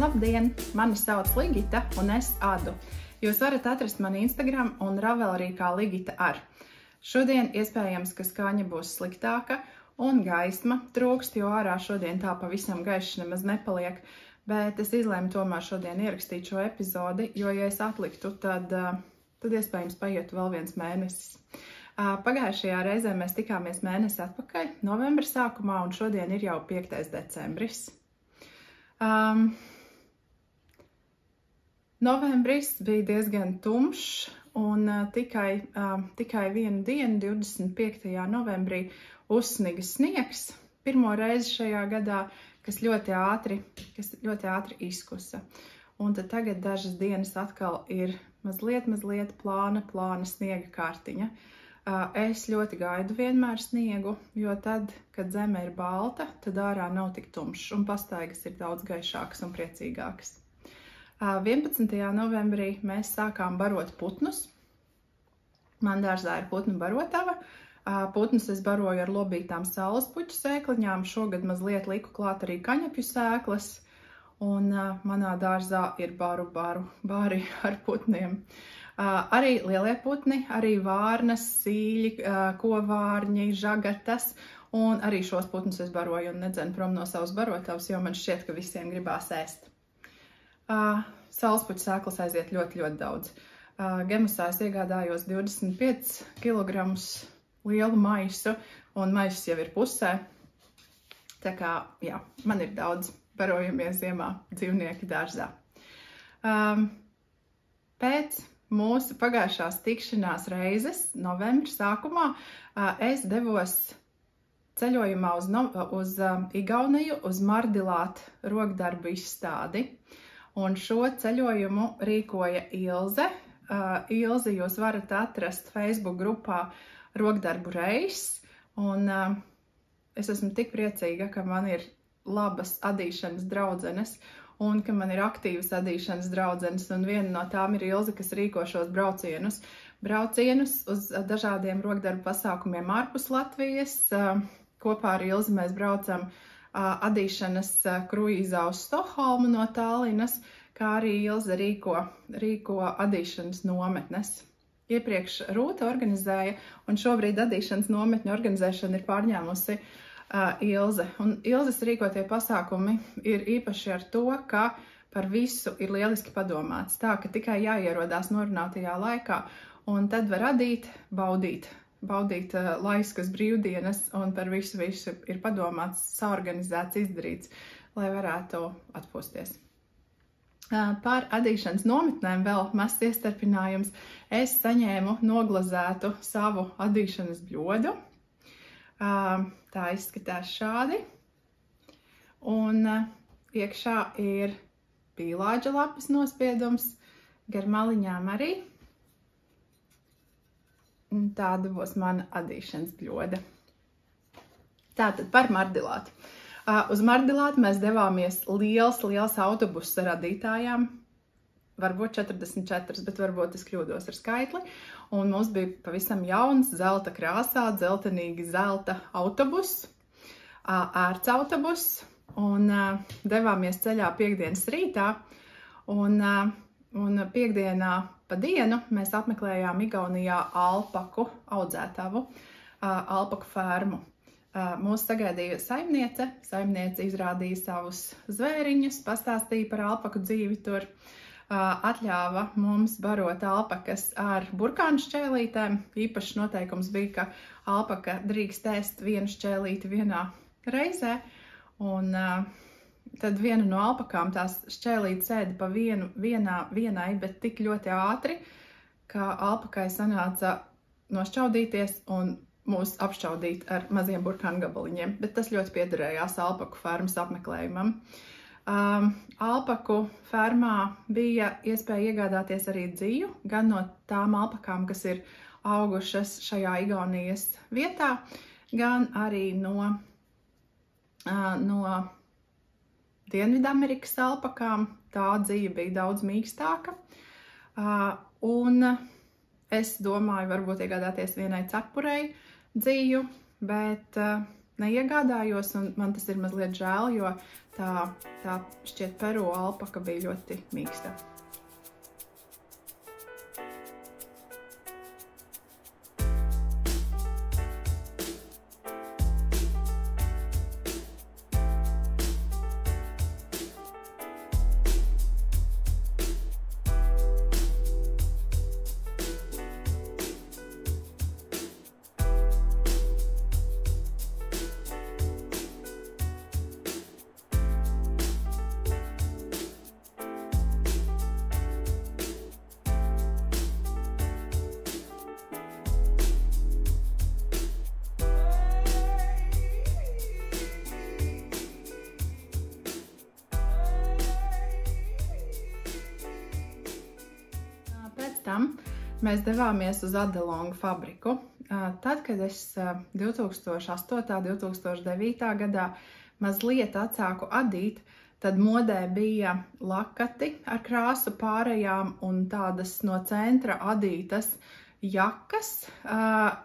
Labdien! Mani sauc Ligita un es adu. Jūs varat atrast mani Instagram un Ravelry kā Ligita ar. Šodien iespējams, ka skaņa būs sliktāka un gaisma trūkst, jo ārā šodien tā pavisam gaišs nemaz nepaliek. Bet es izlēmu tomēr šodien ierakstīt šo epizodi, jo, ja es atliktu, tad iespējams paietu vēl viens mēnesis. Pagājušajā reizē mēs tikāmies mēnesi atpakaļ, novembra sākumā, un šodien ir jau 5. decembris. Novembris bija diezgan tumšs, un tikai vienu dienu, 25. novembrī, uzsniga sniegs pirmo reizi šajā gadā, kas ļoti ātri izkusa. Un tad tagad dažas dienas atkal ir mazliet plāna sniega kārtiņa. Es ļoti gaidu vienmēr sniegu, jo tad, kad zeme ir balta, tad ārā nav tik tumšs un pastaigas ir daudz gaišākas un priecīgākas. 11. novembrī mēs sākām barot putnus. Man dārzā ir putnu barotava. Putnus es baroju ar lobītām saulespuķu sēkliņām. Šogad mazliet liku klāt arī kaņepju sēklas. Un manā dārzā ir bari ar putniem. Arī lielie putni, arī vārnas, sīļi, kovārņi, žagatas. Un arī šos putnus es baroju un nedzenu prom no savas barotavas, jo man šķiet, ka visiem gribās ēst. Saulespuķu sēklas aiziet ļoti daudz. Gemusā es iegādājos 25 kg lielu maisu, un maisus jau ir pusē. Tā kā, jā, man ir daudz barojamie ziemā dzīvnieki dārzā. Pēc mūsu pagājušās tikšanās reizes, novembra sākumā, es devos ceļojumā uz Igauniju, uz Mardilātu rokdarbu izstādi. Un šo ceļojumu rīkoja Ilze. Ilzi jūs varat atrast Facebook grupā Rokdarbu reis. Un es esmu tik priecīga, ka man ir labas adīšanas draudzenes un ka man ir aktīvas adīšanas draudzenes. Un viena no tām ir Ilze, kas rīko šos braucienus. Braucienus uz dažādiem rokdarbu pasākumiem ārpus Latvijas. Kopā ar Ilzi mēs braucam adīšanas kruīzā uz Stokholmu no Tallinas, kā arī Ilze rīko adīšanas nometnes. Iepriekš Rūta organizēja, un šobrīd adīšanas nometņu organizēšana ir pārņēmusi Ilze. Un Ilzes rīkotie pasākumi ir īpaši ar to, ka par visu ir lieliski padomāts. Tā, ka tikai jāierodās norunātajā laikā, un tad var adīt, baudīt laiskas brīvdienas, un par visu ir padomāts, saorganizēts, izdarīts, lai varētu atpūsties. Par adīšanas nometnēm vēl mazs iestarpinājums. Es saņēmu noglazētu savu adīšanas bļodu. Tā izskatās šādi. Un iekšā ir pīlāģa lapas nospiedums, gar maliņām arī. Tāda būs mana adīšanas bļoda. Tātad par Mardilātu. Uz Mardilātu mēs devāmies liels autobuss ar adītājām. Varbūt 44, bet varbūt es kļūdos ar skaitli. Un mums bija pavisam jauns, zelta krāsā, dzeltenīgi zelta autobuss, ērts autobuss. Un devāmies ceļā piekdienas rītā. Un piekdienā pa dienu mēs apmeklējām Igaunijā alpaku audzētavu, alpaku fermu. Mūs sagaidīja saimniece. Saimniece izrādīja savus zvēriņus, pastāstīja par alpaku dzīvi tur, atļāva mums barot alpakas ar burkānu šķēlītēm. Īpašs noteikums bija, ka alpaka drīkst ēst vienu šķēlīti vienā reizē, un tad viena no alpakām tās šķēlītes ēda pa vienai, bet tik ļoti ātri, ka alpakai sanāca nošķaudīties un mūs apšķaudīt ar maziem burkānu gabaliņiem, bet tas ļoti piederējās alpaku fermas apmeklējumam. Alpaku fermā bija iespēja iegādāties arī dziju, gan no tām alpakām, kas ir augušas šajā Igaunijas vietā, gan arī no Dienvidamerikas alpakām. Tā dzija bija daudz mīkstāka. Un es domāju, varbūt iegādāties vienai cepurei dziju, bet neiegādājos, un man tas ir mazliet žēl, jo tā šķiet Peru alpaka bija ļoti mīksta. Tam mēs devāmies uz Adelongu fabriku. Tad, kad es 2008. 2009. gadā mazliet atsāku adīt, tad modē bija lakati ar krāsu pārējām un tādas no centra adītas jakas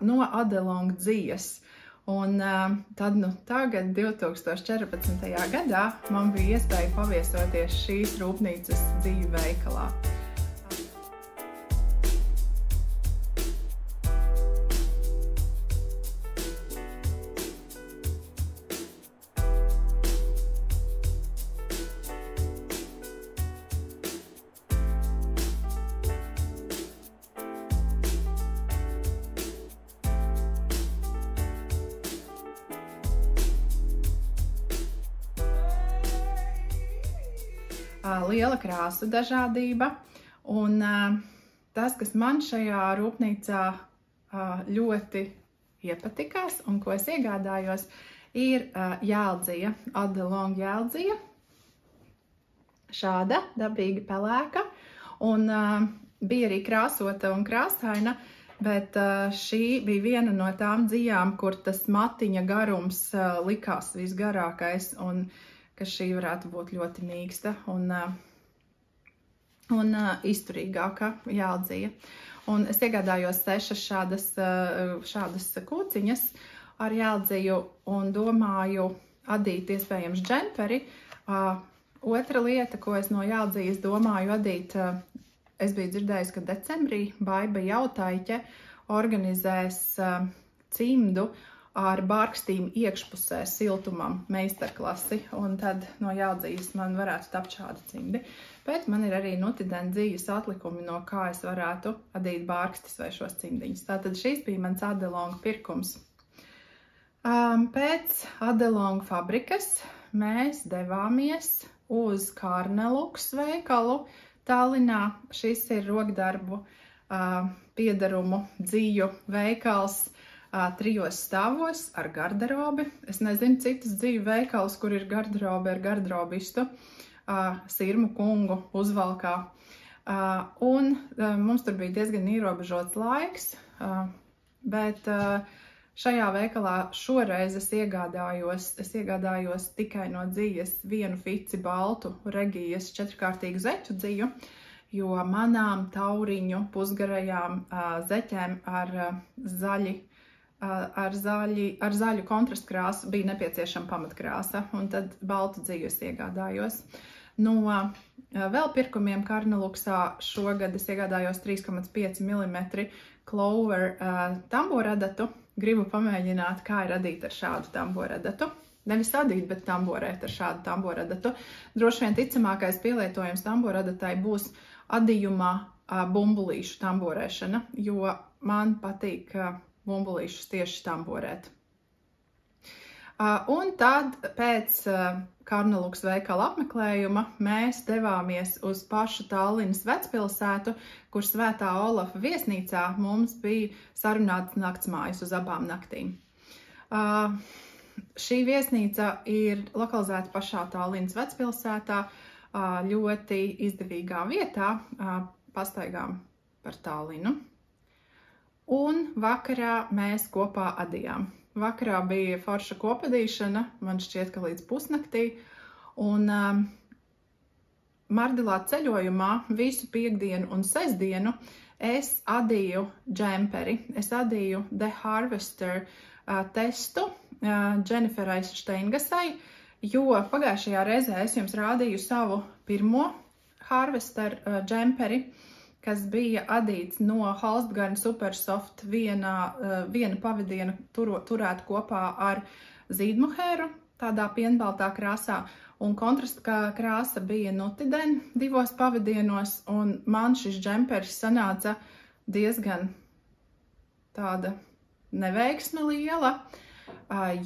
no Adelonga dzijas. Un tad, tagad, 2014. gadā, man bija iespēja paviesoties šīs rūpnīcas dziju veikalā. Liela krāsu dažādība, un tas, kas man šajā rūpnīcā ļoti iepatikās un ko es iegādājos, ir jēldzija, Adelonga jēldzija. Šāda dabīga pelēka, un bija arī krāsota un krāsaina, bet šī bija viena no tām dzijām, kur tas matiņa garums likās visgarākais, un ka šī varētu būt ļoti mīksta un izturīgāka jēldzija. Un es iegādājos 6 šādas kūciņas ar jēldziju un domāju adīt iespējams džemperi. Otra lieta, ko es no jēldzijas domāju adīt, es biju dzirdējusi, ka decembrī Baiba Jautaiķe organizēs cimdu ar bārkstīm iekšpusē siltumam meistarklasi, un tad no jēldzijas man varētu tapt šādi cimdi. Bet man ir arī Nutiden dzīves atlikumi, no kā es varētu adīt bārkstis vai šos cimdiņus. Tātad šīs bija mans Adelonga pirkums. Pēc Adelonga fabrikas mēs devāmies uz Karnelux veikalu Tallinā. Šis ir rokdarbu piedarumu dziju veikals 3 stāvos ar garderobi. Es nezinu citas dzīvu veikals, kur ir garderobi ar garderobistu, sirmu kungu uzvalkā. Un mums tur bija diezgan ierobežots laiks, bet šajā veikalā šoreiz es iegādājos tikai no dzijas vienu fici baltu Regijas 4-kārtīgu zeķu dziju, jo manām tauriņu pusgarajām zeķēm ar zaļu kontrastkrāsu bija nepieciešama pamatkrāsa, un tad baltu dziju es iegādājos. No vēl pirkumiem Karneluxā šogad es iegādājos 3,5 mm Clover tamboradatu. Gribu pamēģināt, kā ir adīt ar šādu tamboradatu. Nevis adīt, bet tamborēt ar šādu tamboradatu. Droši vien ticamākais pielietojums tamboradatai būs adījumā bumbulīšu tamborēšana, jo man patīk bumbulīšus tieši tamborēt. Un tad pēc Karnelux veikala apmeklējuma mēs devāmies uz pašu Tallinas vecpilsētu, kur Svētā Olafa viesnīcā mums bija sarunāts naktsmājas uz abām naktīm. Šī viesnīca ir lokalizēta pašā Tallinas vecpilsētā, ļoti izdevīgā vietā, pastaigām par Tallinu. Un vakarā mēs kopā adījām. Vakarā bija forša kopadīšana, man šķiet, ka līdz pusnaktī, un Mardilāta ceļojumā visu piekdienu un sestdienu es adīju džemperi. Es adīju The Harvester testu Dženiferai Steingasai, jo pagājušajā reizē es jums rādīju savu pirmo Harvester džemperi, kas bija adīts no Halstgarn Supersoft viena pavadiena turēt kopā ar zīdmuhēru, tādā pienbaltā krāsā, un kontrasta krāsa bija Nutiden 2 pavadienos, un man šis džemperis sanāca diezgan tāda neveiksme liela,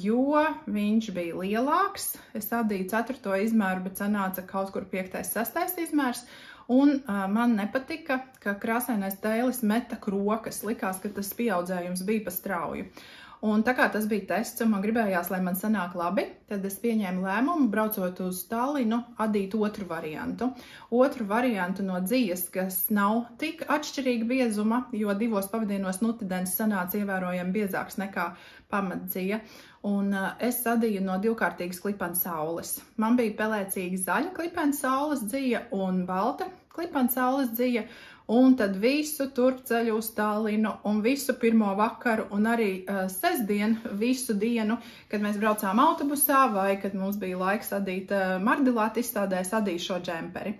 jo viņš bija lielāks. Es adīju 4. izmēru, bet sanāca kaut kur 5. 6. izmērs, un man nepatika, ka krāsainais tēlis meta krokas. Likās, ka tas pieaudzējums bija pa strauju. Un tā kā tas bija tests, un man gribējās, lai man sanāk labi, tad es pieņēmu lēmumu, braucot uz Tallinu, adīt otru variantu. Otru variantu no dzijas, kas nav tik atšķirīga biezuma, jo 2 pavadienos Nutidens sanāca ievērojami biezāks nekā pamatdzija. Un es adīju no 2-kārtīgas klipana saules. Man bija pelēcīga zaļa klipana saules dzija un balta klipana saules dzija. Un tad visu turpceļu uz Tallinu un visu pirmo vakaru un arī sestdienu visu dienu, kad mēs braucām autobusā vai kad mums bija laiks adīt Mardilāta izstādē, es adīju šo džemperi.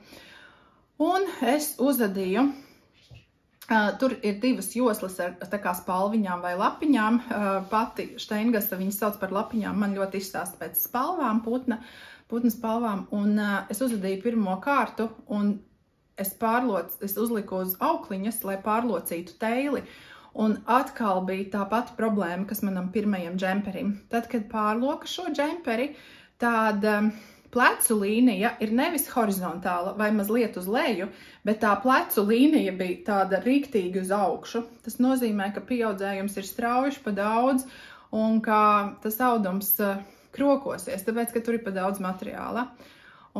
Un es uzadīju, tur ir 2 joslas ar tā kā spalviņām vai lapiņām, pati Steingasa viņas sauc par lapiņām, man ļoti izstāsta pēc spalvām, putna spalvām, un es uzadīju pirmo kārtu un es uzliku uz aukliņas, lai pārlocītu teili, un atkal bija tā pati problēma, kas manam pirmajam džemperim. Tad, kad pārloka šo džemperi, tad plecu līnija ir nevis horizontāla vai mazliet uz leju, bet tā plecu līnija bija tāda rīktīgi uz augšu. Tas nozīmē, ka pieaudzējums ir strauji pa daudz, un ka tas audums krokosies, tāpēc, ka tur ir pa daudz materiāla.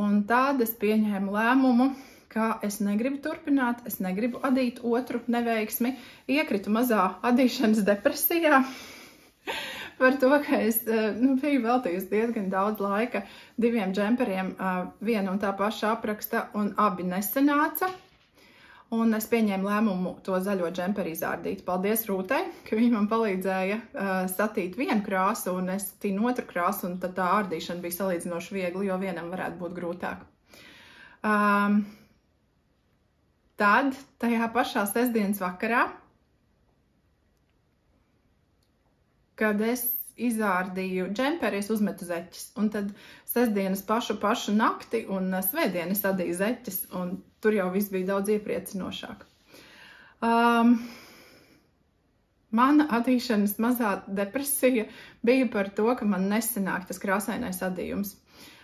Un tād es pieņēmu lēmumu, ka es negribu turpināt, es negribu adīt otru neveiksmi, iekritu mazā adīšanas depresijā par to, ka es biju veltījusi diezgan daudz laika 2 džemperiem, viena un tā paša apraksta, un abi nesanāca. Un es pieņēmu lēmumu to zaļo džemperi izārdīt. Paldies Rūtai, ka viņa man palīdzēja satīt vienu krāsu, un es tīnu otru krāsu, un tad tā ārdīšana bija salīdzinoši viegli, jo vienam varētu būt grūtāk. Tad, tajā pašā sestdienas vakarā, kad es izārdīju džemperi, es uzmetu zeķes. Un tad sestdienas pašu nakti un svētdien es adīju zeķes, un tur jau viss bija daudz iepriecinošāk. Mana adīšanas mazā depresija bija par to, ka man nesanāk tas krāsainais adījums.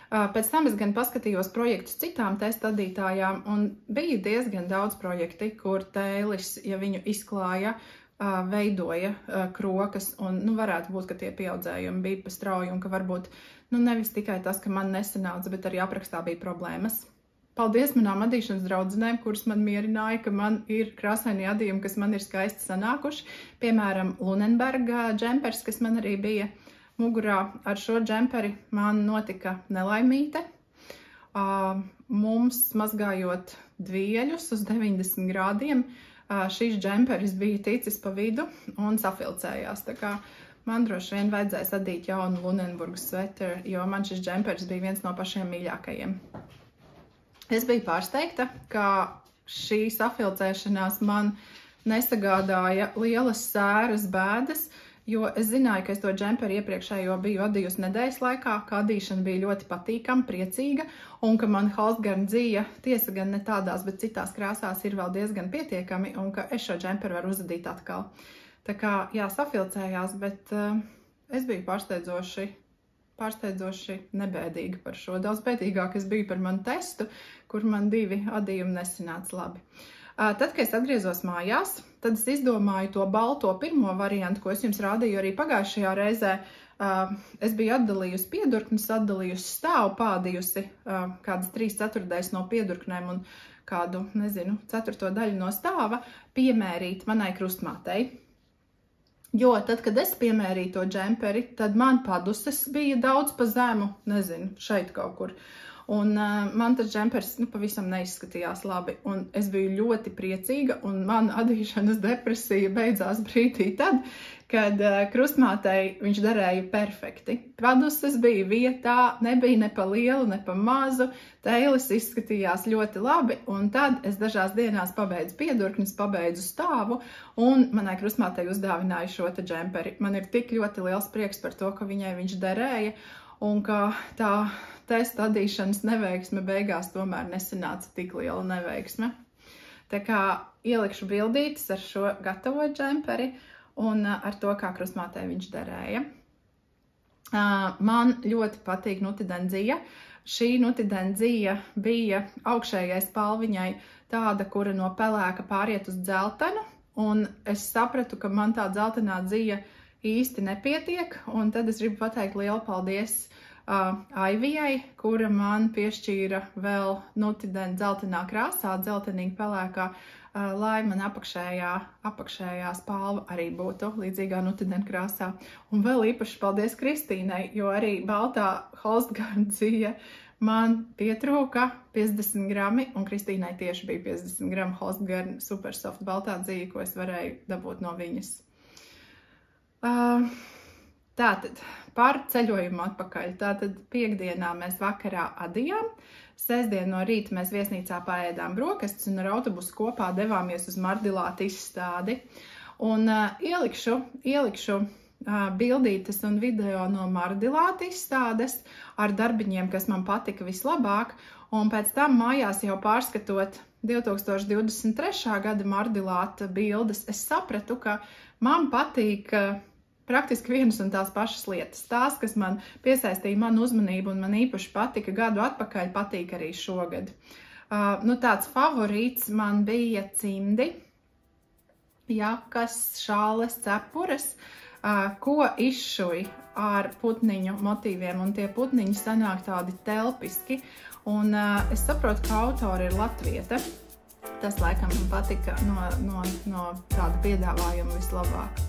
Pēc tam es gan paskatījos projektus citām testadītājām, un bija diezgan daudz projekti, kur tēlis, ja viņu izklāja, veidoja krokas, un varētu būt, ka tie pieaudzējumi bija pa strauji, un ka varbūt nevis tikai tas, ka man nesanāca, bet arī aprakstā bija problēmas. Paldies manām adīšanas draudzenēm, kuras man mierināja, ka man ir krāsaini adījumi, kas man ir skaisti sanākuši. Piemēram, Lunenberga džempers, kas man arī bija mugurā. Ar šo džemperi man notika nelaimīte. Mums mazgājot dvieļus uz 90 grādiem, šīs džemperis bija ticis pa vidu un safilcējās. Tā kā man droši vien vajadzēs adīt jaunu Lunenburgas sveteru, jo man šis džemperis bija viens no pašiem mīļākajiem. Es biju pārsteigta, ka šī safilcēšanās man nesagādāja lielas sēras bēdas, jo es zināju, ka es to džemperi iepriekšējo biju adījusi nedēļas laikā, ka adīšana bija ļoti patīkama, priecīga, un ka man Halstgarn dzija, tiesa gan ne tādās, bet citās krāsās ir vēl diezgan pietiekami, un ka es šo džemperi varu uzadīt atkal. Tā kā, jā, safilcējās, bet es biju pārsteidzoši nebēdīga par šo. Daudz bēdīgāk es biju par manu testu, kur man 2 adījumi nesanāca labi. Tad, kad es atgriezos mājās, tad es izdomāju to balto pirmo variantu, ko es jums rādīju arī pagājušajā reizē. Es biju atdalījusi piedurknes, atdalījusi stāvu, pādījusi kādas 3/4 no piedurknēm un kādu, nezinu, 1/4 daļu no stāva piemērīt manai krustmātei. Jo tad, kad es piemērīju to džemperi, tad man paduses bija daudz pa zemu, nezinu, šeit kaut kur. Un man tas džempers pavisam neizskatījās labi, un es biju ļoti priecīga, un mana adīšanas depresija beidzās brīdī tad, kad krustmātei viņš derēja perfekti. Paduses bija vietā, nebija ne pa lielu, ne pa mazu, teilis izskatījās ļoti labi, un tad es dažās dienās pabeidzu piedurknes, pabeidzu stāvu, un manai krustmātei uzdāvināju šo te džemperi. Man ir tik ļoti liels prieks par to, ka viņai viņš derēja, un ka tā testa adīšanas neveiksme beigās tomēr nesanāca tik liela neveiksme. Tā kā ielikšu bildītes ar šo gatavo džemperi un ar to, kā krustmātei viņš derēja. Man ļoti patīk nutidenzija. Šī nutidenzija bija augšējais palviņai tāda, kura no pelēka pāriet uz dzeltenu, un es sapratu, ka man tā dzeltenā dzija īsti nepietiek, un tad es gribu pateikt lielu paldies Aivijai, kura man piešķīra vēl nutideni dzeltenā krāsā, dzeltenīgi pelēkā, lai man apakšējā spalva arī būtu līdzīgā nutideni krāsā. Un vēl īpaši paldies Kristīnai, jo arī baltā Holstgarn dzija man pietrūka 50 grami, un Kristīnai tieši bija 50 gramu Holstgarn Supersoft baltā dzija, ko es varēju dabūt no viņas. Tātad, par ceļojumu atpakaļ. Tātad piekdienā mēs vakarā adījām, sestdien no rīta mēs viesnīcā paēdām brokastis un ar autobusu kopā devāmies uz Mardilāta izstādi. Un ielikšu bildītes un video no Mardilāta izstādes ar darbiņiem, kas man patika vislabāk, un pēc tam mājās jau pārskatot 2023. Gada Mardilāta bildes, es sapratu, ka man patīk praktiski vienas un tās pašas lietas. Tās, kas man piesaistīja manu uzmanību un man īpaši patika gadu atpakaļ, patīk arī šogad. Tāds favorīts man bija cimdi, jakas, šāles, cepures, ko izšuj ar putniņu motīviem, un tie putniņi sanāk tādi telpiski. Un es saprotu, ka autori ir latviete. Tas, laikam, man patika no tāda piedāvājuma vislabāk.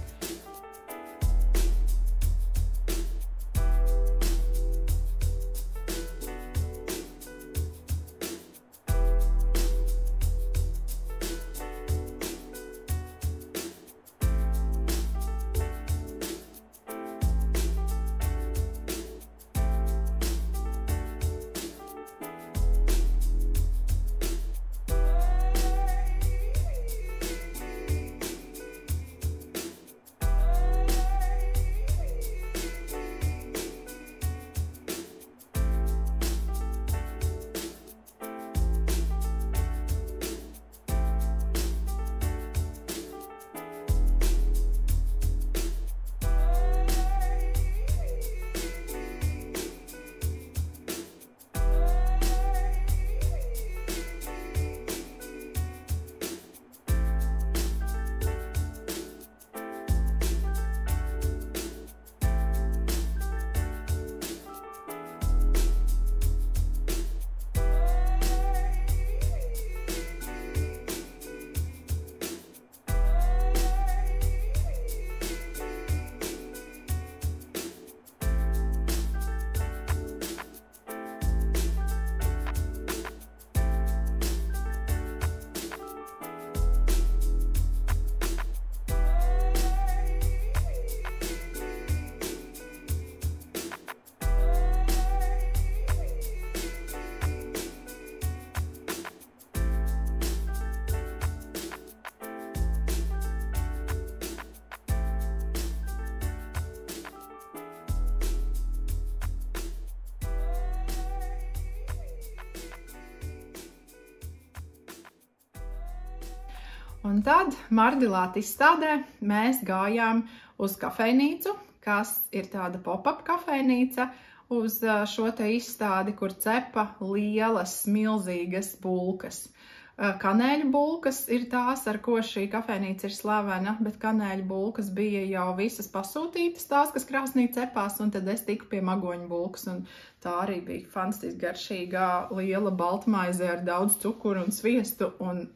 Un tad Mardilāta izstādē mēs gājām uz kafejnīcu, kas ir tāda pop-up kafejnīca, uz šo te izstādi, kur cepa lielas, milzīgas bulkas. Kanēļu bulkas ir tās, ar ko šī kafejnīca ir slavena, bet kanēļu bulkas bija jau visas pasūtītas, tās, kas krāsnī cepās, un tad es tiku pie magoņu bulkas, un tā arī bija fantastiski garšīgā, liela baltmaize ar daudz cukuru un sviestu, un,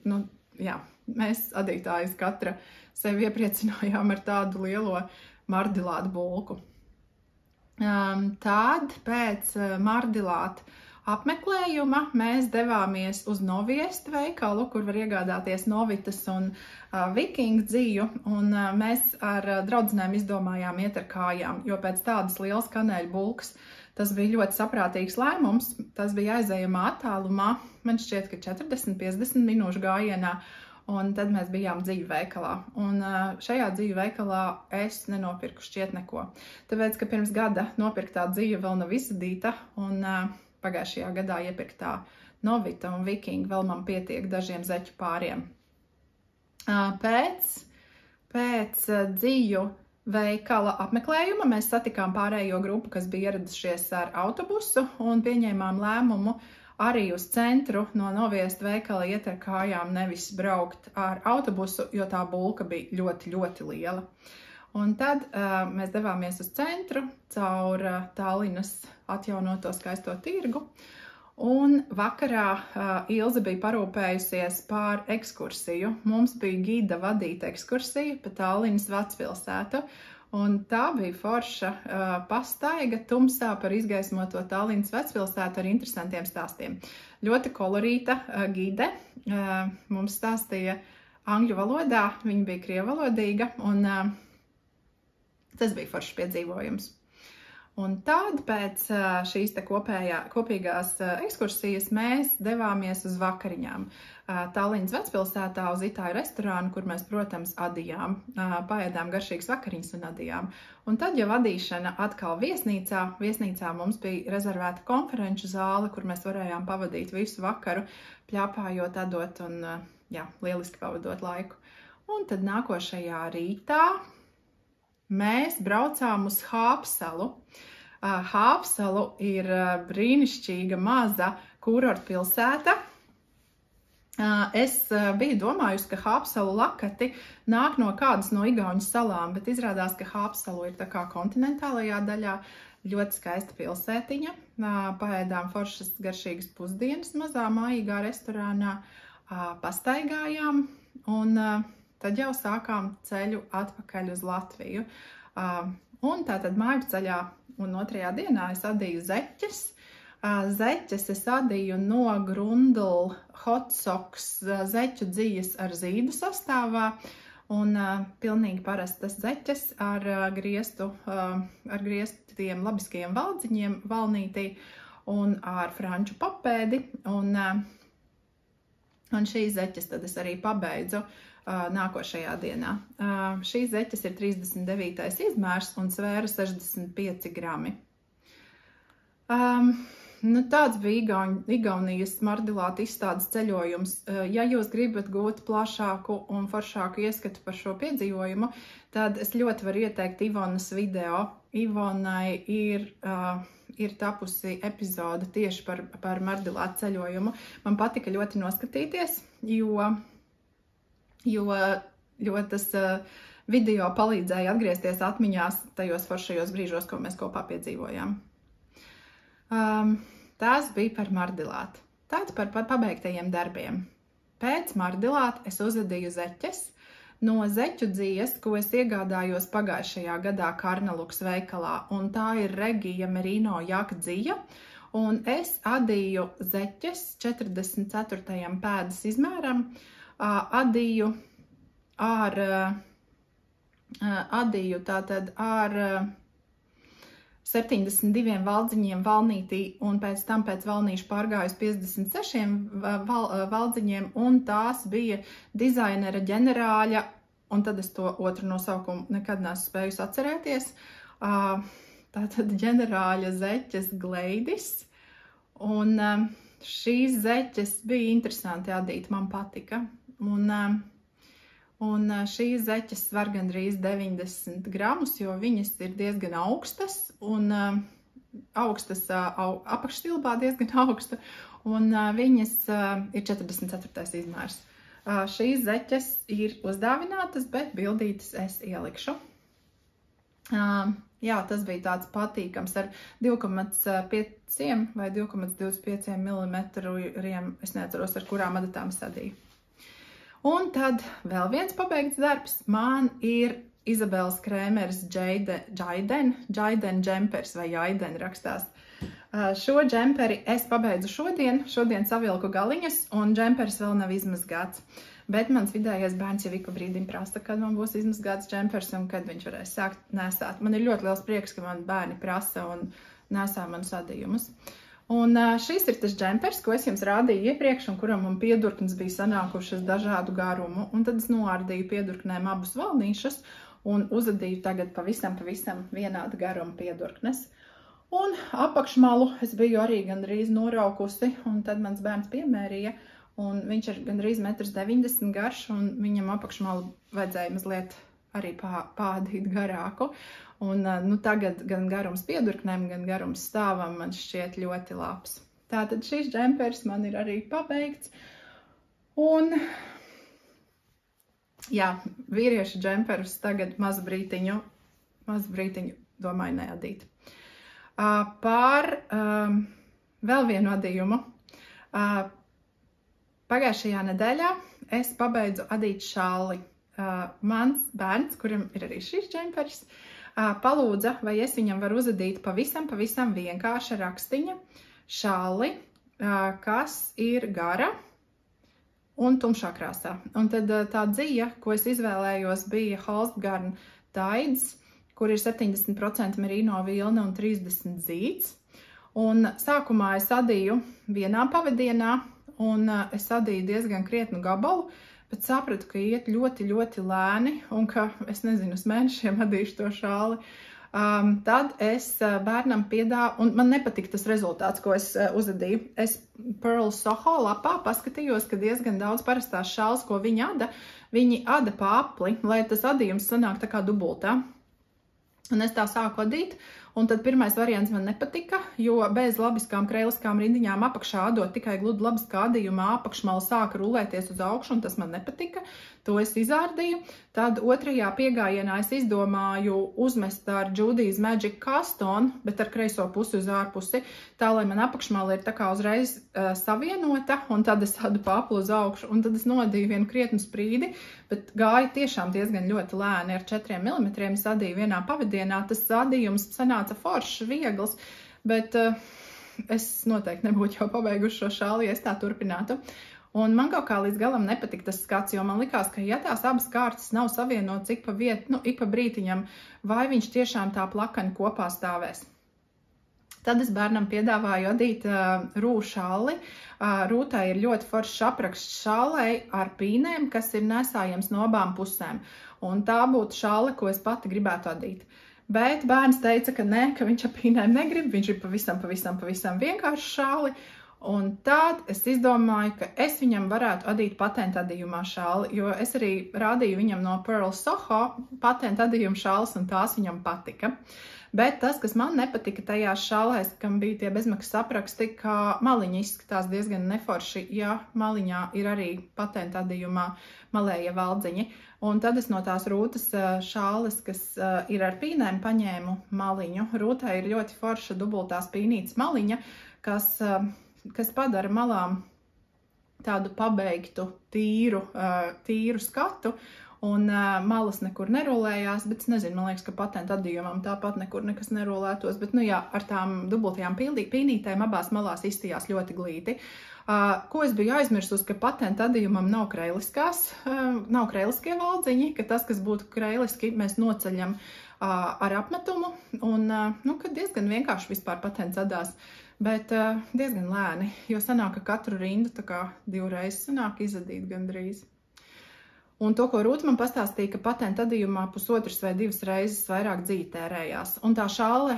jā, mēs adītājas katra sevi iepriecinājām ar tādu lielo Mardilāta bulku. Tad pēc Mardilāta apmeklējuma mēs devāmies uz Noviestu veikalu, kur var iegādāties Novitas un Viking dziju, un mēs ar draudzenēm izdomājām iet ar kājām, jo pēc tādas lielas kanēļu bulkas tas bija ļoti saprātīgs lēmums. Tas bija aizejamā attālumā, man šķiet, ka 40-50 minūšu gājienā, un tad mēs bijām dziju veikalā. Un šajā dziju veikalā es nenopirku šķiet neko, tāpēc, ka pirms gada nopirktā dzija vēl nav izsadīta, un pagājušajā gadā iepirktā Novita un Viking vēl man pietiek dažiem zeķu pāriem. Pēc dziju veikala apmeklējuma mēs satikām pārējo grupu, kas bija ieradušies ar autobusu, un pieņēmām lēmumu arī uz centru no Noviestu veikala iet ar kājām, nevis braukt ar autobusu, jo tā bulka bija ļoti, ļoti liela. Un tad mēs devāmies uz centru caur Tallinas atjaunoto skaisto tirgu, un vakarā Ilze bija parūpējusies par ekskursiju. Mums bija gida vadīta ekskursija pa Tallinas vecpilsētu, un tā bija forša pastaiga tumsā par izgaismoto Tallinas vecpilsētu ar interesantiem stāstiem. Ļoti kolorīta gide mums stāstīja angļu valodā, viņa bija krievalodīga, un tas bija foršs piedzīvojums. Un tad pēc šīs te kopīgās ekskursijas mēs devāmies uz vakariņām Tallinas vecpilsētā uz itāļu restorānu, kur mēs, protams, adījām, paēdām garšīgas vakariņas un adījām. Un tad jau adīšana atkal viesnīcā. Viesnīcā mums bija rezervēta konferenču zāle, kur mēs varējām pavadīt visu vakaru, pļāpājot, adot un, jā, lieliski pavadot laiku. Un tad nākošajā rītā mēs braucām uz Hāpsalu. Hāpsalu ir brīnišķīga maza kurortpilsēta. Es biju domājusi, ka Hāpsalu lakati nāk no kādas no Igauņu salām, bet izrādās, ka Hāpsalu ir tā kā kontinentālajā daļā. Ļoti skaista pilsētiņa. Paēdām foršas garšīgas pusdienas mazā mājīgā restorānā, pastaigājām un tad jau sākām ceļu atpakaļ uz Latviju. Un tātad mājupceļā un otrajā dienā es adīju zeķes. Zeķes es adīju no Grundl Hotsoks zeķu dzijas ar zīdu sastāvā. Un pilnīgi parastas zeķes ar grieztiem labiskajiem valdziņiem valnītī un ar franču papēdi. Un šīs zeķes tad es arī pabeidzu nākošajā dienā. Šīs zeķes ir 39. izmērs un svēra 65 grami. Tāds bija Igaunijas Mardilāta izstādes ceļojums. Ja jūs gribat gūt plašāku un foršāku ieskatu par šo piedzīvojumu, tad es ļoti varu ieteikt Ivonas video. Ivonai ir tapusi epizode tieši par Mardilāta ceļojumu. Man patika ļoti noskatīties, jo tas video palīdzēja atgriezties atmiņās tajos foršajos brīžos, ko mēs kopā piedzīvojām. Tas bija par Mardilātu. Tad par pabeigtajiem darbiem. Pēc Mardilāta es uzadīju zeķes no zeķu dzijas, ko es iegādājos pagājušajā gadā Karnaluks veikalā, un tā ir Regija Merino jaka dzija, un es adīju zeķes 44. pēdas izmēram, adīju tātad ar 72 valdziņiem valnītī, un pēc tam pēc valnīšu pārgājus 56 valdziņiem, un tās bija dizainera ģenerāļa, un tad es to otru nosaukumu nekad neesmu spējusi atcerēties. Tātad ģenerāļa zeķes Gleidis, un šīs zeķes bija interesanti adīt, man patika. Un šīs zeķes svar gandrīz 90 gramus, jo viņas ir diezgan augstas, un apakšstilbā diezgan augsta, un viņas ir 44. izmērs. Šīs zeķes ir uzdāvinātas, bet bildītes es ielikšu. Jā, tas bija tāds patīkams ar 2,5 vai 2,25 mm, es neatceros, ar kurām adatām sadīju. Un tad vēl viens pabeigts darbs man ir Izabeles Krēmeres Jaiden džempers vai Jaiden rakstās. Šo džemperi es pabeidzu šodien savilku galiņas, un džemperis vēl nav izmazgāts. Bet mans vidējais bērns jau ik pa brīdim prasa, kad man būs izmazgāts džempers un kad viņš varēs sākt nesāt. Man ir ļoti liels prieks, ka man bērni prasa un nesā manus adījumus. Un šis ir tas džempers, ko es jums rādīju iepriekš, un kuram man piedurknes bija sanākušas dažādu garumu. Un tad es noārdīju piedurknēm abus valnīšus un uzadīju tagad pavisam vienādu garumu piedurknes. Un apakšmalu es biju arī gandrīz noraukusi, un tad mans bērns piemērīja, un viņš ir gandrīz 1,90 m garš, un viņam apakšmalu vajadzēja mazliet arī pādīt garāku. Un tagad gan garums piedurknēm, gan garums stāvam man šķiet ļoti labs. Tātad šis džempers man ir arī pabeigts. Un, jā, vīriešu džemperus tagad mazu brītiņu domāju neadīt. Par vēl vienu adījumu. Pagājušajā nedēļā es pabeidzu adīt šalli. Mans bērns, kuram ir arī šis džempers, palūdza, vai es viņam varu uzadīt pavisam vienkārša rakstiņa šalli, kas ir gara un tumšā krāsā. Un tad tā dzija, ko es izvēlējos, bija Holstgarn Tides, kur ir 70% merino vilna un 30 zīds. Un sākumā es adīju vienā pavadienā, un es adīju diezgan krietnu gabalu, bet sapratu, ka iet ļoti lēni un ka, es nezinu, uz mēnešiem adīšu to šāli. Tad es bērnam piedāvu, un man nepatika tas rezultāts, ko es uzadīju. Es Pearl Soho lapā paskatījos, ka diezgan daudz parastās šāls, ko viņi ada pa apli, lai tas adījums sanāk tā kā dubultā. Un es tā sāku adīt, un tad pirmais variants man nepatika, jo bez labiskām kreiliskām rindiņām apakšā adot tikai gludu labiskā adījumā apakšmala sāka rulēties uz augšu, un tas man nepatika. To es izārdīju. Tad otrajā piegājienā es izdomāju uzmest ar Judy's Magic Cast On, bet ar kreiso pusi uz ārpusi, tā, lai man apakšmala ir tā kā uzreiz savienota, un tad es adu pa aplu uz augšu, un tad es nodīju vienu krietnu sprīdi, bet gāja tiešām diezgan ļoti lēni. Ar 4 mm es adīju vienā pavadienā. Tas adījums sanāca foršs, viegls, bet es noteikti nebūtu jau pabeiguši šo šāli, ja es tā turpinātu. Un man kaut kā līdz galam nepatika tas skats, jo man likās, ka ja tās abas kārtas nav savienotas ik pa brītiņam, vai viņš tiešām tā plakani kopā stāvēs. Tad es bērnam piedāvāju adīt rūšalli. Rūtai ir ļoti foršs apraksts šālei ar pīnēm, kas ir nesājams no abām pusēm. Un tā būtu šāle, ko es pati gribētu adīt. Bet bērns teica, ka nē, ka viņš ar pīnēm negrib, viņš ir pavisam vienkārši šāli. Un tad es izdomāju, ka es viņam varētu adīt patentu adījumā šāli, jo es arī rādīju viņam no Pearl Soho patentu adījumu šāles, un tās viņam patika. Bet tas, kas man nepatika tajās šālēs, kam bija tie bezmaksas apraksti, ka maliņi izskatās diezgan neforši, ja maliņā ir arī patentu adījumā malējie valdziņi. Un tad es no tās rūtas šāles, kas ir ar pīnēm, paņēmu maliņu. Rūtai ir ļoti forša dubultās pīnītes maliņa, kas padara malām tādu pabeigtu, tīru skatu, un malas nekur nerulējās, bet es nezinu, man liekas, ka patentu adījumam tāpat nekur nekas nerulētos, bet, nu jā, ar tām dubultajām pīnītēm abās malās izstījās ļoti glīti. Ko es biju aizmirsus, ka patentu adījumam nav kreiliskie valdziņi, ka tas, kas būtu kreiliski, mēs noceļam ar apmetumu, un, nu, ka diezgan vienkārši vispār patents adās. Bet diezgan lēni, jo sanāk, ka katru rindu tā kā 2 reizes sanāk izadīt gandrīz. Un to, ko Rūta man pastāstīja, ka patentu adījumā 1,5 vai 2 reizes vairāk dzīvi tērējās. Un tā šāle,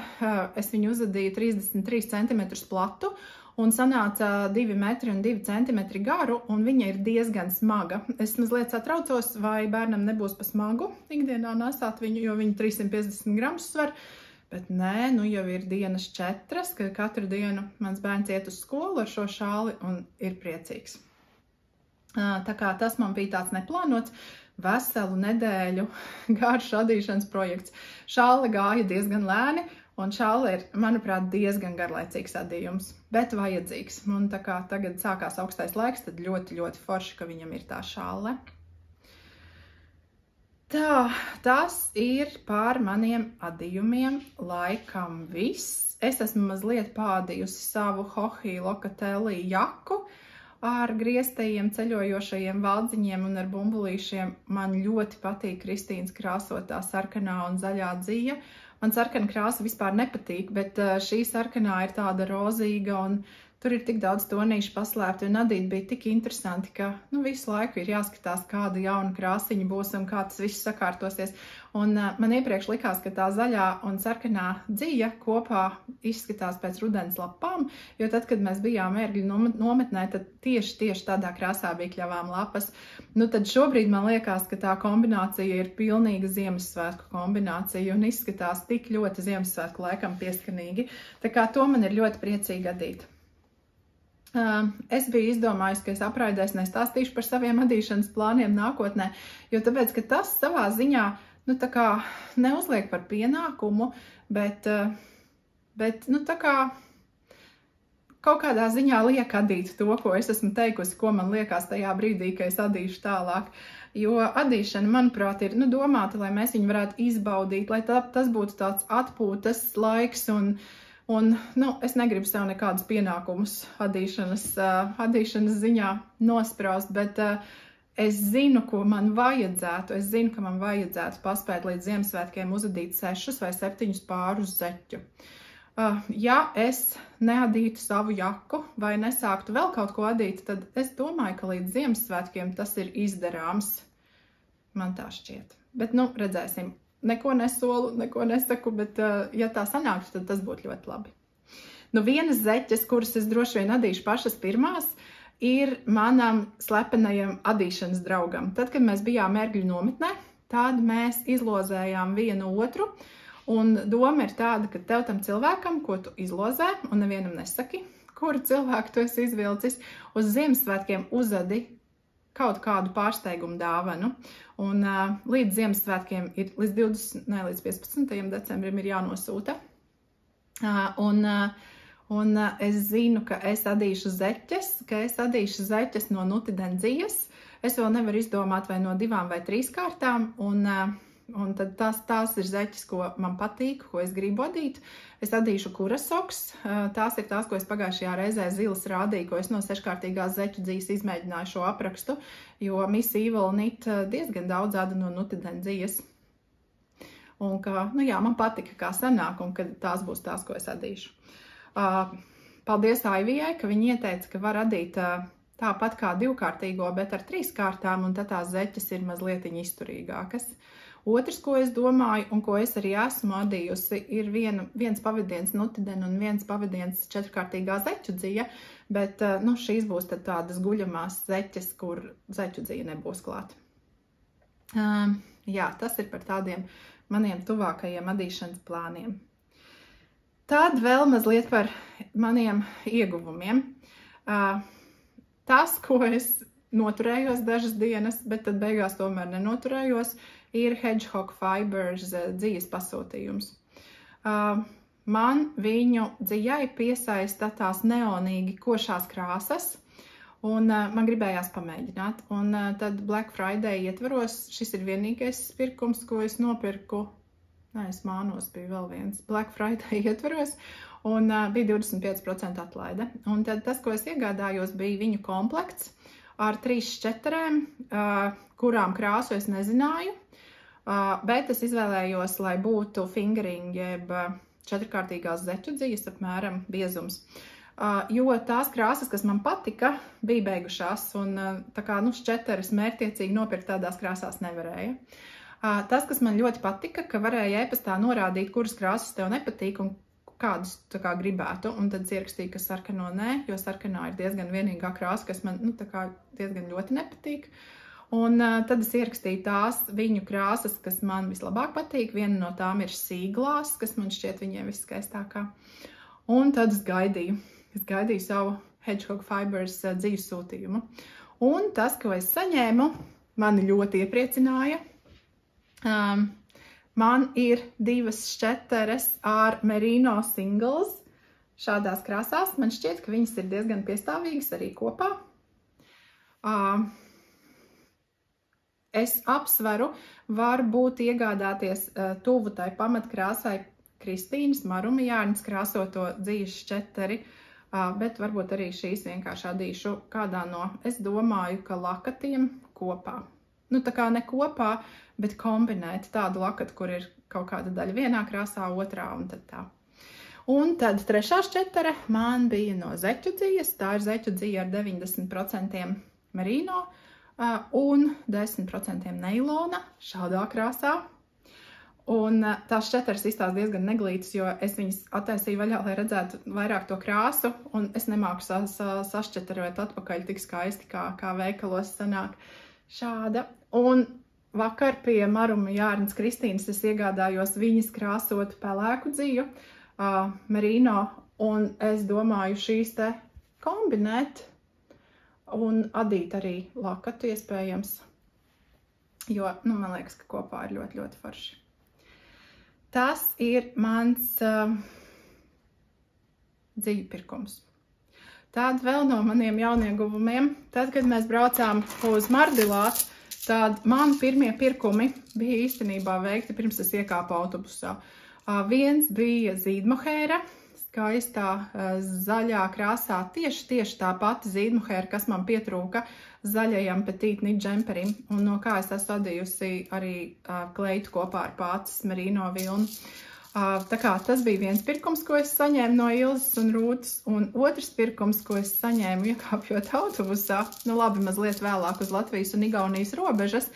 es viņu uzadīju 33 cm platu, un sanāca 2 metri un 2 centimetri garu, un viņa ir diezgan smaga. Es mazliet satraucos, vai bērnam nebūs pa smagu ikdienā nesāt viņu, jo viņa 350 gramus svar. Bet nē, nu jau ir dienas 4, kad katru dienu mans bērns iet uz skolu ar šo šāli un ir priecīgs. Tā kā tas man bija tāds neplānots, veselu nedēļu garš adīšanas projekts. Šāle gāja diezgan lēni, un šāle ir, manuprāt, diezgan garlaicīgs adījums, bet vajadzīgs. Un tā kā tagad sākās augstais laiks, tad ļoti forši, ka viņam ir tā šāle. Tā, tas ir par maniem adījumiem laikam viss. es esmu mazliet pādījusi savu Hohi Locatelli jaku ar grieztajiem ceļojošajiem valdziņiem un ar bumbulīšiem. Man ļoti patīk Kristīnas krāsotā sarkanā un zaļā dzija. Man sarkana krāsa vispār nepatīk, bet šī sarkanā ir tāda rozīga un tur ir tik daudz tonīšu paslēpti, un Adīte bija tik interesanti, ka visu laiku ir jāskatās, kāda jauna krāsiņa būs un kā tas viss sakārtosies. Un man iepriekš likās, ka tā zaļā un sarkanā dzija kopā izskatās pēc rudens lapām, jo tad, kad mēs bijām ērgļu nometnē, tad tieši tādā krāsā bija kļavām lapas. Tad šobrīd man liekas, ka tā kombinācija ir pilnīga Ziemassvētku kombinācija un izskatās tik ļoti Ziemassvētku laikam pieskanīgi. Tā kā to man ir ļoti priecīgi Adīte. Es biju izdomājusi, ka es apraidēs nestāstīšu par saviem adīšanas plāniem nākotnē, jo tāpēc, ka tas savā ziņā, tā kā neuzliek par pienākumu, bet tā kā kaut kādā ziņā liek adīt to, ko es esmu teikusi, ko man liekas tajā brīdī, ka es adīšu tālāk. Jo adīšana, manuprāt, ir domāta, lai mēs viņu varētu izbaudīt, lai tas būtu tāds atpūtas laiks un es negribu sev nekādus pienākumus adīšanas ziņā nospraust, bet es zinu, ko man vajadzētu. Es zinu, ka man vajadzētu paspēt līdz Ziemassvētkiem uzadīt 6 vai 7 pārus zeķu. Ja es neadītu savu jaku vai nesāktu vēl kaut ko adīt, tad es domāju, ka līdz Ziemassvētkiem tas ir izdarāms. Man tā šķiet. Bet, redzēsim. Neko nesolu, neko nesaku, bet ja tā sanāktu, tad tas būtu ļoti labi. Vienas zeķes, kuras es droši vien adīšu pašas pirmās, ir manam slepenajam adīšanas draugam. Tad, kad mēs bijām ērgļu nometnē, tad mēs izlozējām vienu otru, un doma ir tāda, ka tev tam cilvēkam, ko tu izlozē, un nevienam nesaki, kuru cilvēku tu esi izvilcis, uz Ziemassvētkiem uzadi kaut kādu pārsteigumu dāvanu. Un līdz Ziemassvētkiem ir līdz 15. decembrim ir jānosūta. Un es zinu, ka es adīšu zeķes no nutidendzijas. Es vēl nevaru izdomāt vai no 2 vai 3 kārtām. Un tad tās ir zeķes, ko man patīk, ko es gribu adīt. Es adīšu kurasoks. Tās ir tās, ko es pagājušajā reizē zilas rādīju, ko es no 6-kārtīgās zeķu dzijas izmēģināju šo aprakstu, jo Miss Evil Knit diezgan daudz āda no nutidendzijas. Un ka, man patika, kā sanāk, un ka tās būs tās, ko es adīšu. Paldies Aivijai, ka viņa ieteica, ka var adīt tāpat kā 2-kārtīgo, bet ar 3 kārtām, un tad tās zeķes ir mazliet izturīgākas. Otrs, ko es domāju, un ko es arī esmu adījusi, ir viens pavadiens nutiden un viens pavadiens 4-kārtīgā zeķu dzija, bet šīs būs tad tādas guļamās zeķes, kur zeķu dzija nebūs klāt. Jā, tas ir par tādiem maniem tuvākajiem adīšanas plāniem. Tad vēl mazliet par maniem ieguvumiem. Tas, ko es noturējos dažas dienas, bet tad beigās tomēr nenoturējos, ir Hedgehog Fibers dzijas pasūtījums. Man viņu dzijai piesaista tās neonīgi košās krāsas, un man gribējās pamēģināt. Un tad Black Friday ietvaros, šis ir vienīgais pirkums, ko es nopirku. Es mānos, bija vēl viens Black Friday ietvaros, un bija 25% atlaide. Un tad tas, ko es iegādājos, bija viņu komplekts ar 3 šķeterēm, kurām krāsu es nezināju, bet es izvēlējos, lai būtu fingering, jeb 4-kārtīgās zeķu dzijas apmēram biezums. Jo tās krāsas, kas man patika, bija beigušās, un tā kā šķeteres mērķtiecīgi nopirkt tādās krāsās nevarēja. Tas, kas man ļoti patika, ka varēja e-pastā norādīt, kuras krāsas tev nepatīk un kādus gribētu, un tad ierakstīja, ka sarkano nē, jo sarkanā ir diezgan vienīgā krāsa, kas man diezgan ļoti nepatīk. Un tad es ierakstīju tās viņu krāsas, kas man vislabāk patīk. Viena no tām ir sīglās, kas man šķiet viņiem viskaistākā. Un tad es gaidīju savu Hedgehog Fibers dzijas sūtījumu. Un tas, ko es saņēmu, mani ļoti iepriecināja. Man ir 2 šķeteres ar merino singles šādās krāsās. Man šķiet, ka viņas ir diezgan piestāvīgas arī kopā. Es apsveru, varbūt iegādāties tuvu tai pamatkrāsai Kristīnas Marumijārņas krāsoto dzīves šķeteri, bet varbūt arī šīs vienkārši adīšu kādā no, es domāju, ka lakatiem kopā. Nu, tā kā ne kopā, bet kombinēt tādu lakatu, kur ir kaut kāda daļa vienā krāsā, otrā un tad tā. Un tad trešā šķetere man bija no zeķu dzijas, tā ir zeķu dzija ar 90% merino un 10% neilona šādā krāsā. Un tās šķeteres izstās diezgan neglītas, jo es viņas attaisīju vaļā, lai redzētu vairāk to krāsu, un es nemāku sašķeterēt atpakaļ tik skaisti, kā veikalos sanāk šāda. Un vakar pie Marumijārņas Kristīnas es iegādājos viņas krāsotu pelēku dziju, merino, un es domāju šīs te kombinēt un adīt arī lakatu iespējams, jo, nu, man liekas, ka kopā ir ļoti, ļoti forši. Tas ir mans dziju pirkums. Tad vēl no maniem jaunieguvumiem, tad, kad mēs braucām uz Mardilātu, tad man pirmie pirkumi bija īstenībā veikti pirms es iekāpu autobusā. Viens bija zīdmohēra, skaistā zaļā krāsā, tieši tā pati zīdmohēra, kas man pietrūka zaļajam petīt knit džemperim, un no kā es esmu adījusi arī kleitu kopā ar pācis merino vilnu. Tā kā tas bija viens pirkums, ko es saņēmu no Ilzes un Rūtas, un otrs pirkums, ko es saņēmu iekāpjot autobusā, nu labi, mazliet vēlāk uz Latvijas un Igaunijas robežas,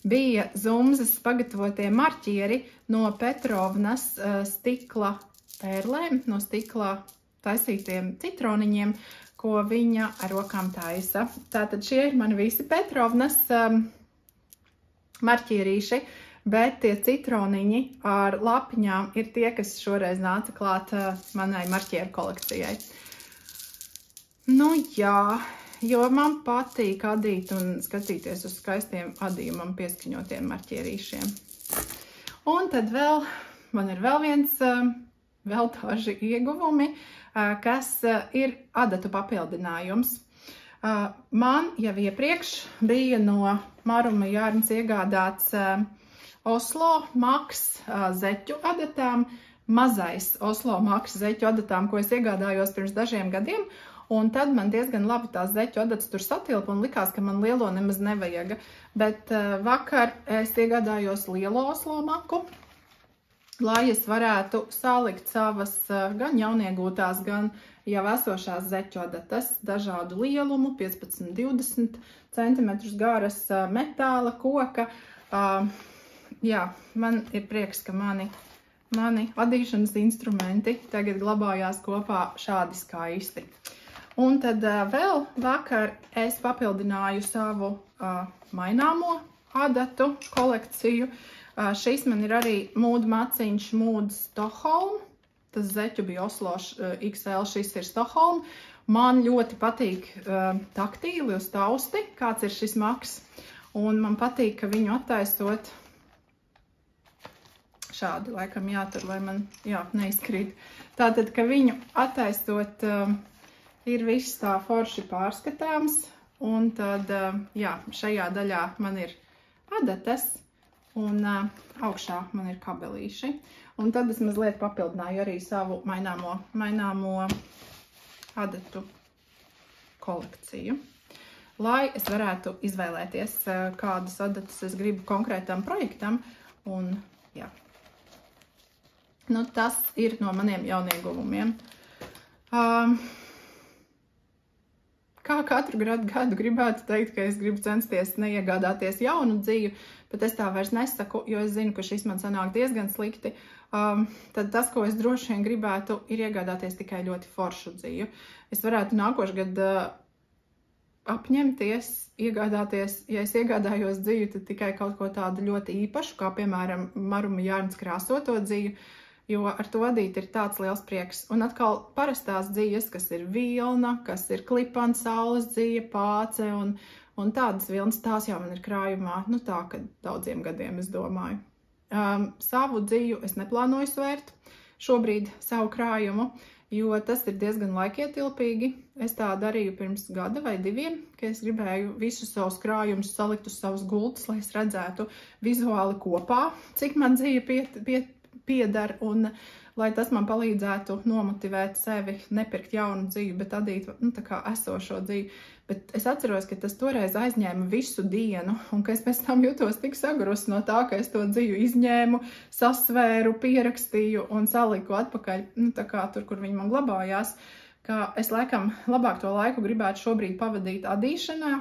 bija Zumzes pagatavotie marķieri no Petrovnas stikla pērlēm, no stikla taisītiem citroniņiem, ko viņa ar rokām taisa. Tātad šie ir mani visi Petrovnas marķierīši, bet tie citroniņi ar lapiņām ir tie, kas šoreiz nāca klāt manai marķieru kolekcijai. Nu jā, jo man patīk adīt un skatīties uz skaistiem adījumam pieskaņotiem marķierīšiem. Un tad man ir vēl daži ieguvumi, kas ir adatu papildinājums. Man jau iepriekš bija no Marumijārņas iegādāts Oslo Max zeķu adatām, mazais Oslo Max zeķu adatām, ko es iegādājos pirms dažiem gadiem, un tad man diezgan labi tās zeķu adatas tur satilpa un likās, ka man lielo nemaz nevajaga. Bet vakar es iegādājos lielo Oslo Maku, lai es varētu salikt savas gan jauniegūtās, gan jau esošās zeķu adatas, dažādu lielumu, 15–20 cm garas metāla, koka. Jā, man ir prieks, ka mani adīšanas instrumenti tagad glabājās kopā šādi skaisti. Un tad vēl vakar es papildināju savu maināmo adatu kolekciju. Šis man ir arī mūdu maciņš Mūd Stokholm. Tas zeķu bija Oslo XL, šis ir Stokholm. Man ļoti patīk taktīli uz tausti, kāds ir šis maks. Un man patīk, ka viņu attaisot šādi, laikam jātur, lai man neizkrīt. Tātad, ka viņu attaisot ir viss tā forši pārskatāms. Un tad, šajā daļā man ir adatas. Un augšā man ir kabelīši. Un tad es mazliet papildināju arī savu maināmo adatu kolekciju, lai es varētu izvēlēties, kādas adatas es gribu konkrētam projektam. Un, jā. Nu, tas ir no maniem jaunieguvumiem. Kā katru gadu gribētu teikt, ka es gribu censties neiegādāties jaunu dziju, bet es tā vairs nesaku, jo es zinu, ka šis man sanāk diezgan slikti. Tad tas, ko es droši vien gribētu, ir iegādāties tikai ļoti foršu dziju. Es varētu nākošgad apņemties, iegādāties, ja es iegādājos dziju, tad tikai kaut ko tādu ļoti īpašu, kā piemēram Marumijārņas krāsoto dziju, jo ar to adīt ir tāds liels prieks. Un atkal parastās dzijas, kas ir vilna, kas ir klipana saules dzija, pāce un tādas vilnas, tās jau man ir krājumā, nu tā, ka daudziem gadiem es domāju. Savu dziju es neplānoju svērt šobrīd savu krājumu, jo tas ir diezgan laikietilpīgi. Es tā darīju pirms gada vai diviem, ka es gribēju visus savus krājumus salikt uz savus gultas, lai es redzētu vizuāli kopā, cik man dzija piedara, un lai tas man palīdzētu nomotivēt sevi, nepirkt jaunu dzīvi, bet adīt, tā kā esošo dzīvi. Bet es atceros, ka tas toreiz aizņēma visu dienu, un ka es pēc tam jutos tik sagurusi no tā, ka es to dzīvi izņēmu, sasvēru, pierakstīju un saliku atpakaļ, tā kā tur, kur viņi man glabājās, ka es laikam labāk to laiku gribētu šobrīd pavadīt adīšanā,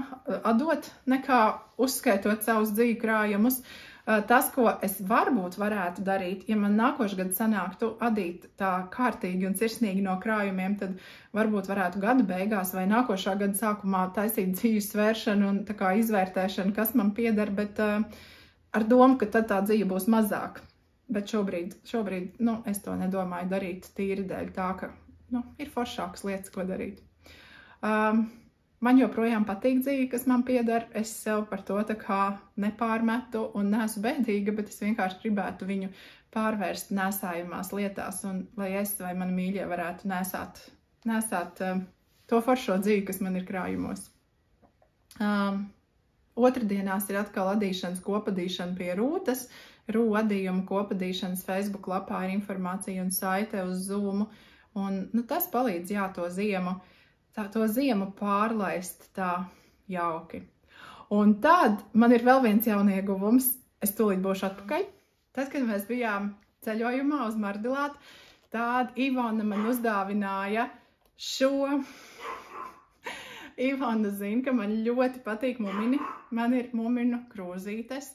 adot, nekā uzskaitot savus dzīvi krājumus. Tas, ko es varbūt varētu darīt, ja man nākošgad sanāktu adīt tā kārtīgi un sirsnīgi no krājumiem, tad varbūt varētu gada beigās vai nākošā gada sākumā taisīt dzīves svēršanu un tā kā izvērtēšanu, kas man pieder, bet ar domu, ka tad tā dzīve būs mazāk. Bet šobrīd es to nedomāju darīt tīri dēļ tā, ka ir foršākas lietas, ko darīt. Man joprojām patīk dzīve, kas man pieder. Es sev par to tā kā nepārmetu un neesmu bēdīga, bet es vienkārši gribētu viņu pārvērst nesājumās lietās, un lai es vai mani mīļie varētu nesāt to foršo dzīvi, kas man ir krājumos. Otrdienās ir atkal adīšanas kopadīšana pie Rūtas. Adījuma kopadīšanas Facebook lapā ir informācija un saite uz Zoom, un tas palīdz, to ziemu pārlaist tā jauki. Un tad man ir vēl viens jaunieguvums. Es tūlīt būšu atpakaļ. Tad, kad mēs bijām ceļojumā uz Mardilātu, tad Ivona man uzdāvināja šo. Ivona zina, ka man ļoti patīk mumini. Man ir muminu krūzītes,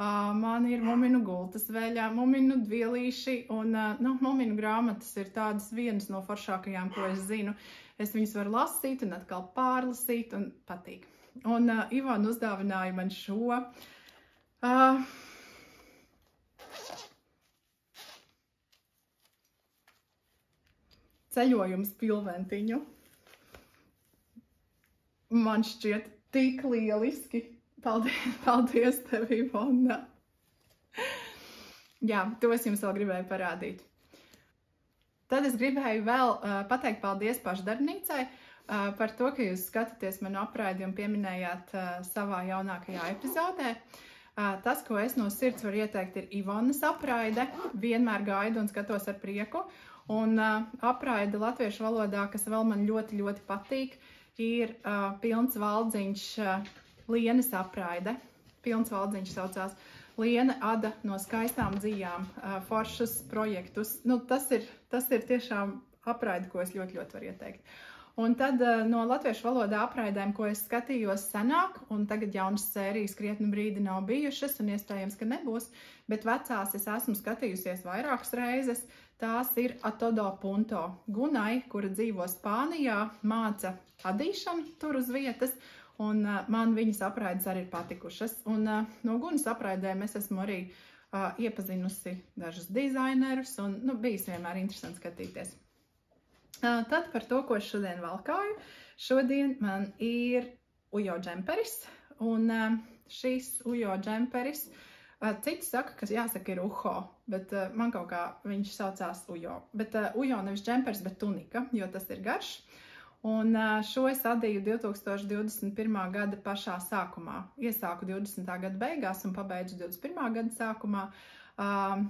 man ir muminu gultas veļā, muminu dvielīši un muminu grāmatas ir tādas vienas no foršākajām, ko es zinu. Es viņus varu lasīt un atkal pārlasīt un patīk. Un Ivona uzdāvināja man šo ceļojums pilventiņu. Man šķiet tik lieliski. Paldies tev, Ivona. Jā, to es jums vēl gribēju parādīt. Tad es gribēju vēl pateikt paldies pašdarbnīcai par to, ka jūs skatāties manu apraidi un pieminējāt savā jaunākajā epizodē. Tas, ko es no sirds varu ieteikt, ir Ivonas apraide. Vienmēr gaidu un skatos ar prieku. Un apraide latviešu valodā, kas vēl man ļoti, ļoti patīk, ir Pilns Valdziņš Lienes apraide. Pilns Valdziņš saucās. Liena ada no skaistām dzīvām, foršus projektus. Tas ir tiešām apraide, ko es ļoti, ļoti varu ieteikt. Un tad no latviešu valodā apraidēm, ko es skatījos senāk, un tagad jaunas sērijas krietnu brīdi nav bijušas, un iespējams, ka nebūs, bet vecās es esmu skatījusies vairākas reizes. Tās ir Atodo Punto. Gunai, kura dzīvo Spānijā, māca adīšanu tur uz vietas, un man viņas apraides arī ir patikušas. Un no Gunas apraidēm es esmu arī iepazinusi dažus dizainerus, un bijis vienmēr interesanti skatīties. Tad par to, ko es šodien valkāju. Šodien man ir ujo džemperis, un šīs ujo džemperis, citi saka, ka jāsaka ir uho, bet man kaut kā viņš saucās ujo. Bet ujo nevis džemperis, bet tunika, jo tas ir garš. Un šo es adīju 2021. gada pašā sākumā. Iesāku 20. gada beigās un pabeidzu 21. gada sākumā.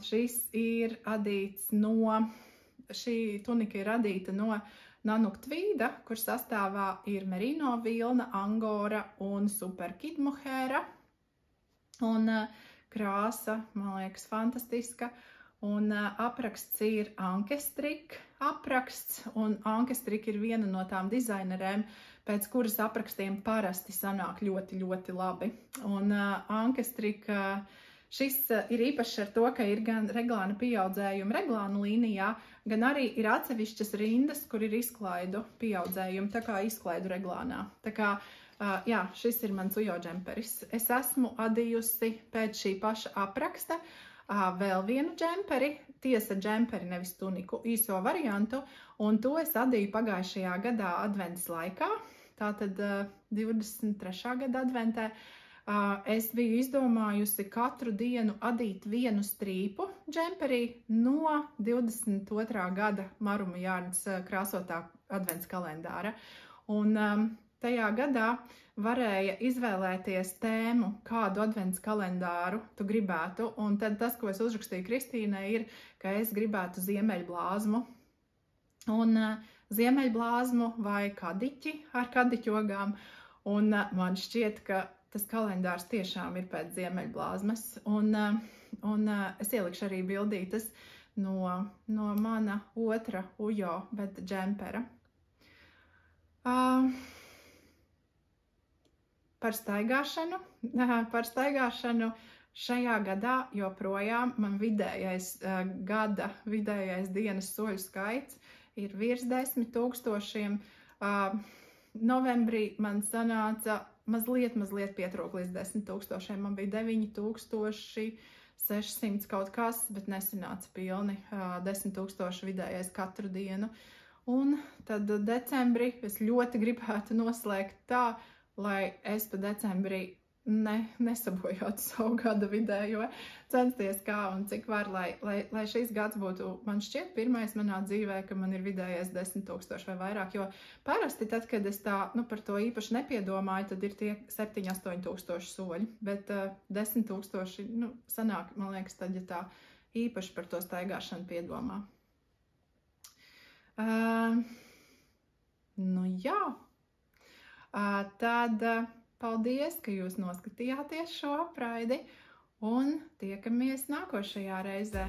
Šis ir adīts šī tunika ir radīta no Nanuk tvīda, kur sastāvā ir merino vilna, angora un super kidmohēra. Un krāsa, man liekas, fantastiska. Un apraksts ir Ankestrik apraksts, un Ankestrik ir viena no tām dizainerēm, pēc kuras aprakstiem parasti sanāk ļoti, ļoti labi. Un Ankestrik šis ir īpašs ar to, ka ir gan reglāna pieaudzējuma reglānu līnijā, gan arī ir atsevišķas rindas, kur ir izklaidu pieaudzējumi, tā kā izklaidu reglānā. Tā kā, jā, šis ir mans ujo džemperis. Es esmu adījusi pēc šī paša apraksta vēl vienu džemperi, tiesa džemperi, nevis tuniku, īso variantu, un to es adīju pagājušajā gadā advents laikā, tātad 23. gada adventē. Es biju izdomājusi katru dienu adīt vienu strīpu džemperī no 22. gada Maruma Jārnas krāsotā advents kalendāra. Un tajā gadā varēja izvēlēties tēmu, kādu advents kalendāru tu gribētu, un tad tas, ko es uzrakstīju Kristīnai, ir, ka es gribētu ziemeļblāzmu. Un ziemeļblāzmu vai kadiķi ar kadiķogām, un man šķiet, ka tas kalendārs tiešām ir pēc ziemeļblāzmas, un es ielikšu arī bildītes no mana otra ujo, bet džempera. Par staigāšanu šajā gadā joprojām man gada vidējais dienas soļu skaits ir virs 10 000. Novembrī man sanāca mazliet pietrūk līdz 10 000. Man bija 9600 kaut kas, bet nesanāca pilni 10 000 vidējais katru dienu. Un tad decembrī es ļoti gribētu noslēgt tā, lai es pa decembrī nesabojātu savu gada vidējo, censties kā un cik var, lai šis gads būtu, man šķiet, pirmais manā dzīvē, ka man ir vidējais 10 000 vai vairāk, jo parasti tad, kad es tā, par to īpaši nepiedomāju, tad ir tie 7-8 000 soļi, bet 10 000, sanāk, man liekas, tad, ja tā īpaši par to staigāšanu piedomā. Jā. Tad paldies, ka jūs noskatījāties šo apraidi un tiekamies nākošajā reizē.